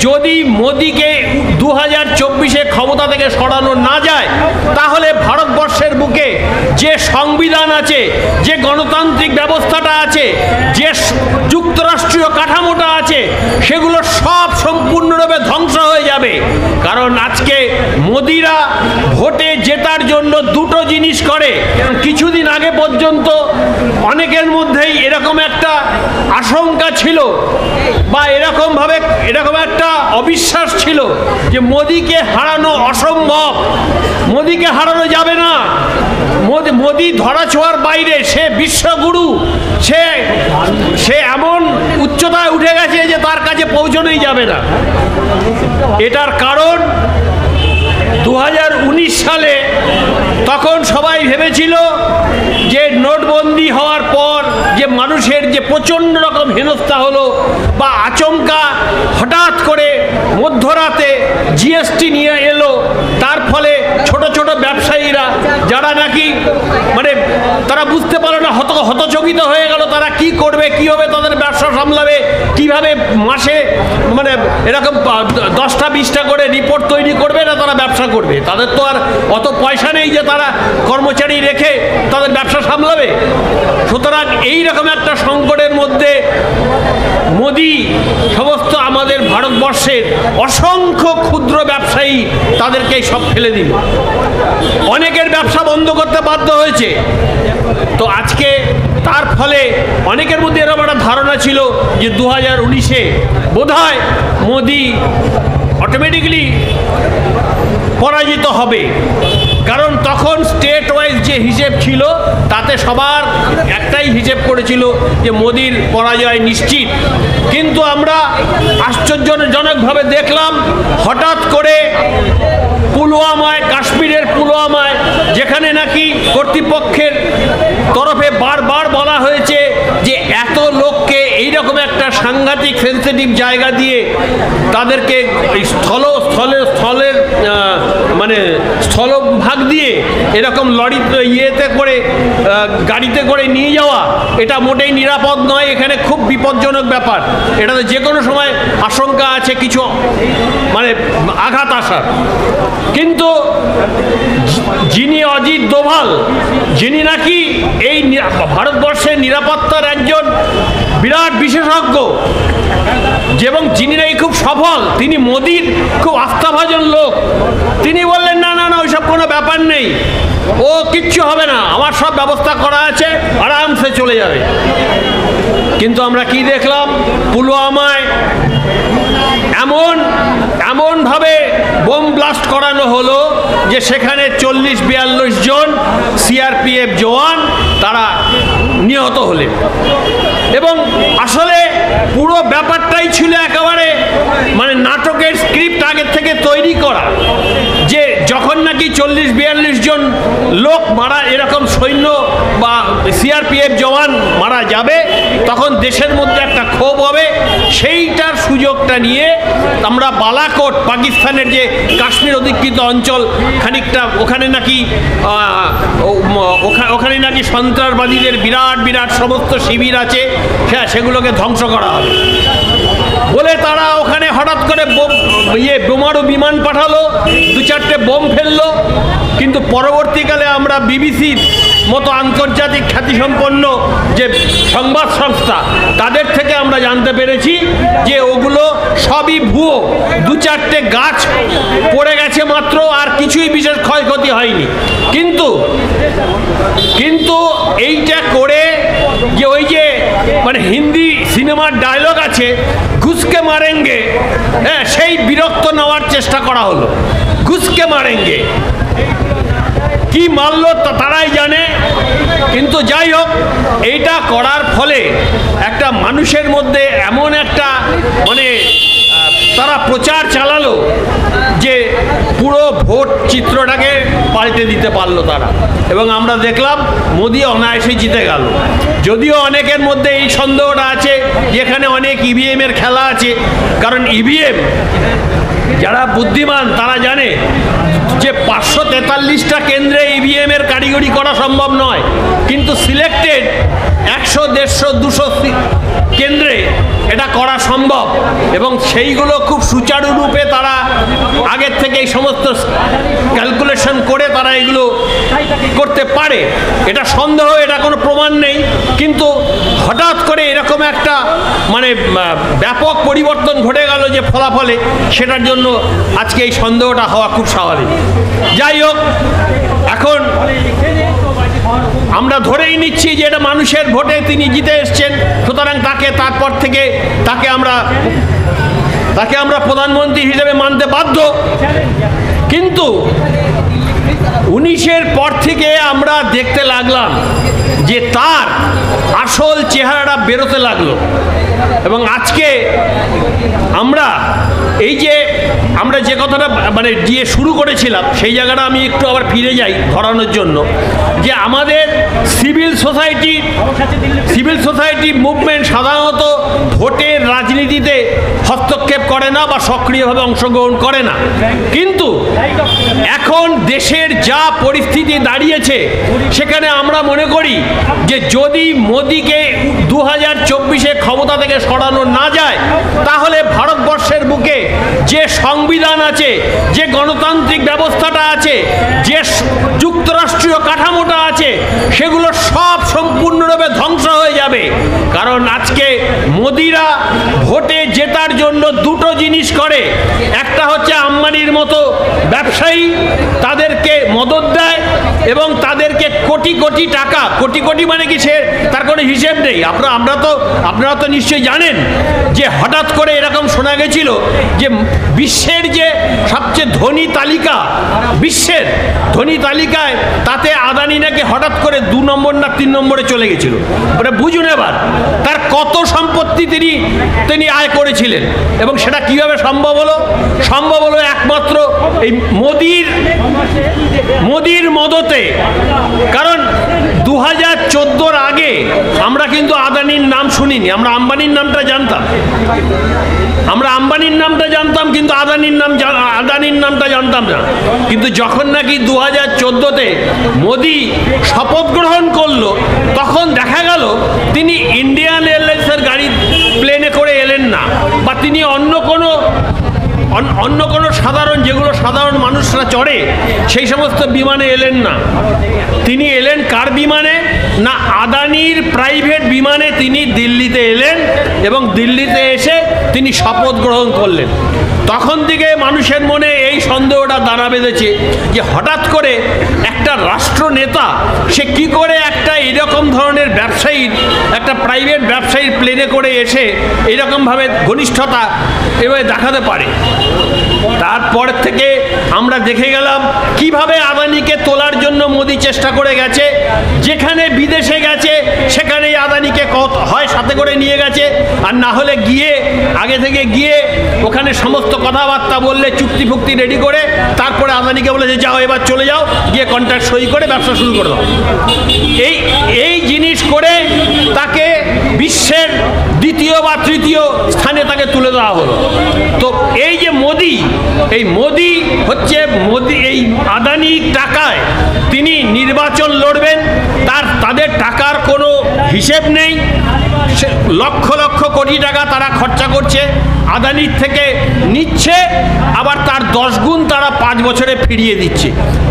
যদি মোদিকে 2024-এ ক্ষমতা থেকে সরানো না যায়, তাহলে ভারতবর্ষের বুকে যে সংবিধান আছে, যে গণতান্ত্রিক ব্যবস্থাটা আছে, যে যুক্তরাষ্ট্রীয় কাঠামোটা আছে, সেগুলো সব সম্পূর্ণরূপে ধ্বংস হয়ে যাবে। কারণ আজকে মোদিরা ভোটে জেতার জন্য দুটো জিনিস করে। কিছুদিন আগে পর্যন্ত অনেকের মধ্যেই এরকম একটা আশঙ্কা ছিল বা এরকম একটা অবিশ্বাস ছিল যে মোদিকে হারানো অসম্ভব, মোদিকে হারানো যাবে না, মোদি ধরাছোঁয়ার বাইরে, সে বিশ্বগুরু, সে এমন উচ্চতায় উঠে গেছে যে তার কাছে পৌঁছানোই যাবে না। এটার কারণ 2019 সালে তখন সবাই ভেবেছিল যে নোটবন্দি হওয়ার পর যে মানুষের যে প্রচণ্ড রকম হেনস্থা হলো বা আচমকা হঠাৎ করে মধ্যরাতে জিএসটি নিয়ে এলো, তার ফলে ছোট ছোট ব্যবসায়ীরা যারা নাকি মানে তারা বুঝতে পারলো না, হতচকিত হয়ে গেল, তারা কি করবে, কি হবে, তাদের ব্যবসা সামলাবে কিভাবে, মাসে মানে এরকম 10টা 20টা করে রিপোর্ট তৈরি করবে না, তারা ব্যবসা করবে। তাদের তো আর অত পয়সা নেই যে তারা কর্মচারী রেখে তাদের ব্যবসা সামলাবে। সুতরাং এইরকম একটা সংকটের মধ্যে মোদি সমস্ত আমাদের ভারতবর্ষের অসংখ্য ক্ষুদ্র ব্যবসায়ী তাদেরকে সব ফেলে দিল, অনেকের ব্যবসা বন্ধ করতে বাধ্য হয়েছে। তো আজকে তার ফলে অনেকের মধ্যে এরকম একটা ধারণা ছিল যে 2019-এ বোধহয় মোদি অটোমেটিক্যালি পরাজিত হবে, কারণ তখন স্টেট ওয়াইজ যে হিসেব ছিল তাতে সবার একটাই হিসেব করেছিল যে মোদির পরাজয় নিশ্চিত। কিন্তু আমরা আশ্চর্যজনকভাবে দেখলাম হঠাৎ করে পুলওয়ামায়, কাশ্মীরের পুলওয়ামায়, যেখানে নাকি কর্তৃপক্ষের তরফে বারবার বলা হয়েছে যে এত লোককে এইরকম একটা সাংঘাতিক সেন্সিটিভ জায়গা দিয়ে তাদেরকে স্থলভাগ দিয়ে এরকম লরিতে করে গাড়িতে করে নিয়ে যাওয়া, এটা মোটেই নিরাপদ নয়, এখানে খুব বিপজ্জনক ব্যাপার, এটাতে যে কোনো সময় আশঙ্কা আছে কিছু মানে আঘাত আসার। কিন্তু যিনি অজিত দোভাল, যিনি নাকি এই ভারতবর্ষের নিরাপত্তার একজন বিরাট বিশেষজ্ঞ এবং যিনি নাকি খুব সফল, তিনি মোদির খুব আস্থাভাজন লোক, তিনি বললেন না না না ওইসব কোনো ব্যাপার নেই, ও কিচ্ছু হবে না, আমার সব ব্যবস্থা করা আছে, আরামসে চলে যাবে। কিন্তু আমরা কি দেখলাম, পুলওয়ামায় এমনভাবে বোম ব্লাস্ট করানো হলো যে সেখানে 40-42 জন সিআরপিএফ জওয়ান তারা নিহত হলেন। এবং আসলে পুরো ব্যাপারটাই ছিল একেবারে মানে নাটকের স্ক্রিপ্ট আগের থেকে তৈরি করা, যে যখন নাকি 40-42 জন লোক মারা, এরকম সৈন্য বা সিআরপিএফ জওয়ান মারা যাবে, তখন দেশের মধ্যে একটা ক্ষোভ হবে। সেইটার সুযোগটা নিয়ে আমরা বালাকোট, পাকিস্তানের যে কাশ্মীর অধিকৃত অঞ্চল খানিকটা, ওখানে নাকি সন্ত্রাসবাদীদের বিরাট বিরাট সমস্ত শিবির আছে, হ্যাঁ, সেগুলোকে ধ্বংস করা হবে বলে তারা ওখানে হঠাৎ করে বোমারু বিমান পাঠালো, 2-4টে বোম ফেললো। কিন্তু পরবর্তীকালে আমরা বিবিসির মতো আন্তর্জাতিক খ্যাতিসম্পন্ন যে সংবাদ সংস্থা, তাদের থেকে আমরা জানতে পেরেছি যে ওগুলো সবই ভুয়ো, 2-4টে গাছ পড়ে গেছে মাত্র, আর কিছুই বিশেষ ক্ষয়ক্ষতি হয়নি। কিন্তু এইটা করে যে ওই যে মানে হিন্দি সিনেমার ডায়লগ আছে, ঘুষকে মারেঙ্গে, হ্যাঁ, সেই বিরক্ত নেওয়ার চেষ্টা করা হলো, ঘুষকে মারেঙ্গে, কি মারলো তারাই জানে। কিন্তু যাই হোক, এইটা করার ফলে একটা মানুষের মধ্যে এমন একটা মানে তারা প্রচার চালালো যে পুরো ভোট চিত্রটাকে পাল্টে দিতে পারলো তারা, এবং আমরা দেখলাম মোদি অনায়াসেই জিতে গেল। যদিও অনেকের মধ্যে এই সন্দেহটা আছে যে এখানে অনেক ইভিএমের খেলা আছে, কারণ ইভিএম যারা বুদ্ধিমান তারা জানে যে 543টা কেন্দ্রে ইভিএমের কারিগরি করা সম্ভব নয়, কিন্তু সিলেক্টেড 100, 150, 200 কেন্দ্রে এটা করা সম্ভব এবং সেইগুলো খুব সুচারুরূপে তারা আগের থেকে এই সমস্ত ক্যালকুলেশন করে তারা এগুলো করতে পারে, এটা সন্দেহ, এটা কোনো প্রমাণ নেই। কিন্তু হঠাৎ করে এরকম একটা মানে ব্যাপক পরিবর্তন ঘটে গেল যে ফলাফলে, সেটার জন্য আজকে এই সন্দেহটা হওয়া খুব স্বাভাবিক। যাই হোক, এখন আমরা ধরেই নিচ্ছি যে এটা মানুষের ভোটে তিনি জিতে এসছেন, সুতরাং তারপর থেকে তাকে আমরা প্রধানমন্ত্রী হিসেবে মানতে বাধ্য। কিন্তু 19-এর পর থেকে আমরা দেখতে লাগলাম যে তার আসল চেহারাটা বেরোতে লাগলো এবং আজকে আমরা আমরা যে কথাটা মানে দিয়ে শুরু করেছিলাম সেই জায়গাটা আমি একটু আবার ফিরে যাই ধরানোর জন্য, যে আমাদের সিভিল সোসাইটি মুভমেন্ট সাধারণত ভোটের রাজনীতিতে হস্তক্ষেপ করে না বা সক্রিয়ভাবে অংশগ্রহণ করে না। কিন্তু এখন দেশের যা পরিস্থিতি দাঁড়িয়েছে সেখানে আমরা মনে করি যে যদি মোদিকে 2024-এ ক্ষমতা থেকে সরানো না যায়, তাহলে ভারতবর্ষের বুকে যে সংবিধান আছে, যে গণতান্ত্রিক ব্যবস্থাটা আছে, যে যুক্তরাষ্ট্রীয় কাঠামোটা আছে, সেগুলো সব সম্পূর্ণরূপে ধ্বংস হয়ে যাবে। কারণ আজকে মোদিরা ভোটে জেতার জন্য দুটো জিনিস করে, একটা হচ্ছে আম্বানির মতো ব্যবসায়ী তাদেরকে মদত দেয় এবং তাদেরকে কোটি কোটি টাকা, কোটি মানে কি সে তার কোনো হিসেব নেই। আপনারা তো নিশ্চয়ই জানেন যে হঠাৎ করে এরকম শোনা গেছিল যে বিশ্বের যে সবচেয়ে ধনী তালিকায় তাতে আদানি নাকি হঠাৎ করে 2 নম্বর না 3 নম্বরে চলে গেছিল। ওটা বুঝুন এবার তার কত সম্পত্তি তিনি আয় করেছিলেন এবং সেটা কিভাবে সম্ভব হলো একমাত্র এই মোদির মদতে। কারণ 2014-র আগে আমরা কিন্তু আদানির নাম শুনিনি, আমরা আম্বানির নামটা জানতাম কিন্তু আদানির নামটা জানতাম না। কিন্তু যখন নাকি 2014-তে মোদি শপথ গ্রহণ করলো, তখন দেখা গেল তিনি ইন্ডিয়ান এয়ারলাইন্সের প্লেনে করে এলেন না, বা তিনি অন্য কোনো যেগুলো সাধারণ মানুষরা চড়ে সেই সমস্ত বিমানে এলেন না। তিনি এলেন কার বিমানে? না, আদানির প্রাইভেট বিমানে তিনি দিল্লিতে এলেন এবং দিল্লিতে এসে তিনি শপথ গ্রহণ করলেন। তখন থেকে মানুষের মনে এই সন্দেহটা দানা বেঁধেছে যে হঠাৎ করে একটা রাষ্ট্রনেতা সে কি করে একটা এরকম ধরনের একটা প্রাইভেট ব্যবসায়ীর প্লেনে করে এসে এরকমভাবে ঘনিষ্ঠতা এভাবে দেখাতে পারে। তারপর থেকে আমরা দেখে গেলাম কিভাবে আদানিকে তোলার জন্য মোদি চেষ্টা করে গেছে। যেখানে বিদেশে গেছে সেখানেই আদানিকে হয় সাথে করে নিয়ে গেছে, আর না হলে আগে থেকে গিয়ে ওখানে সমস্ত কথাবার্তা বললে চুক্তি ফুক্তি রেডি করে তারপরে আদানিকে বলে যে যাও এবার চলে যাও, গিয়ে কন্ট্রাক্ট সই করে ব্যবসা শুরু করে দাও। এই জিনিস করে তাকে বিশ্বের দ্বিতীয় বা তৃতীয় স্থানে তাকে তুলে দেওয়া হলো। তো এই যে মোদি হচ্ছে এই আদানির টাকায় তিনি নির্বাচন লড়বেন, তাদের টাকার কোনো হিসেব নেই। লক্ষ লক্ষ কোটি টাকা তারা খরচা করছে, আদানির থেকে নিচ্ছে, আবার তার 10 গুণ তারা 5 বছরে ফিরিয়ে দিচ্ছে।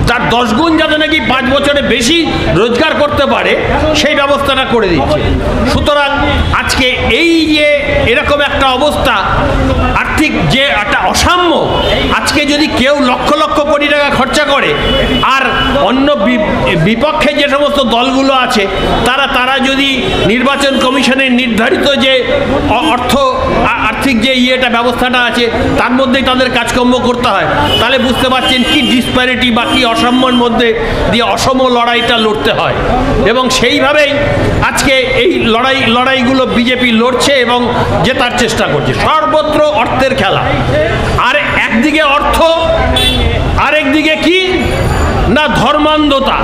তার 10 গুণ যাতে নাকি 5 বছরে বেশি রোজগার করতে পারে সেই ব্যবস্থাটা করে দিচ্ছে। সুতরাং আজকে এই যে এরকম একটা অবস্থা, আর্থিক যে একটা অসাম্য, আজকে যদি কেউ লক্ষ লক্ষ কোটি টাকা খরচা করে আর অন্য বিপক্ষে যে সমস্ত দলগুলো আছে তারা যদি নির্বাচন কমিশনের নির্ধারিত যে আর্থিক যে ব্যবস্থাটা আছে তার মধ্যেই তাদের কাজকর্ম করতে হয়, তাহলে বুঝতে পারছেন কি ডিসপ্যারিটি বা কি অসাম্যের মধ্যে দিয়ে অসম লড়াইটা লড়তে হয়। এবং সেইভাবেই আজকে এই লড়াইগুলো বিজেপি লড়ছে এবং জেতার চেষ্টা করছে। সর্বত্র অর্থের খেলা, আর একদিকে অর্থ, আরেকদিকে কি না ধর্মান্ধতা।